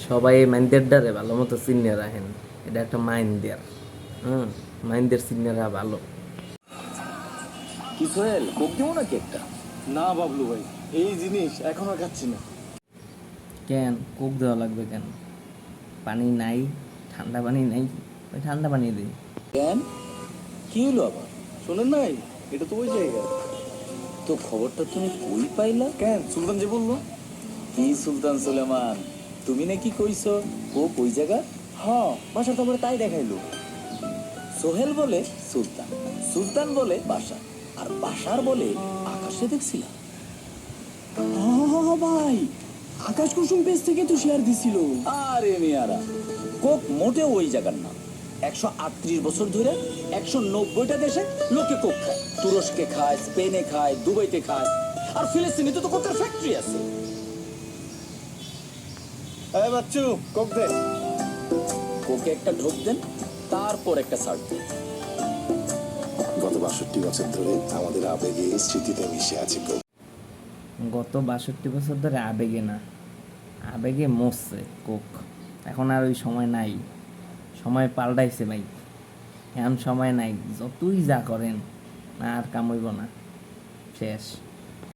সবাই এই মাইন্ডের ডারে ভালো মতো চিনে রাখেন। এটা একটা মাইন্ডের, মাইন্ডের চিনেরা ভালো। কি সোহেল, কোক দেবো নাকি একটা? না বাবলু ভাই, এই জিনিস এখন আর খাচ্ছি না। কেন কোক দেওয়া লাগবে কেন? পানি নাই, ঠান্ডা পানি নাই, ওই ঠান্ডা পানি দিই। কেন, কি হলো আবার? শোনেন নাই, এটা তো ওই জায়গা। তো খবরটা তুমি কই পাইলা? কেন, সুলতান যে বললো। কি সুলতান সুলেমান, তুমি নাকি কইছো ও কই জায়গা? হ্যাঁ, বাসার তো আমার তাই দেখাইলো। সোহেল বলে সুলতান, সুলতান বলে বাসার, আর বাসার বলে আকাশে দেখছিলাম। ভাই, আকাশ কুসুম পেজ থেকে তো শেয়ার দিছিল। আরে মিয়ারা, কোক মোটেও ওই জায়গার না। 138 বছর ধরে 190টা দেশে লোকে কোক খায়। তুরস্কে খায়, স্পেনে খায়, দুবাইতে খায়, আর ফিলিস্তিনে তো কোকের ফ্যাক্টরি আছে। এই বাচ্চু, কোক দে। কোকে একটা ঢোক দেন, তারপর একটা সার্ট দেন। গত 62 বছর ধরে আমাদের আবেগে স্মৃতিতে মিশে আছে কোক। গত 62 বছর ধরে আবেগে না, আবেগে মরছে কোক। এখন আর ওই সময় নাই, সময় পাল্টাইছে ভাই। এখন সময় নাই, যতই যা করেন না আর কামইব না, শেষ।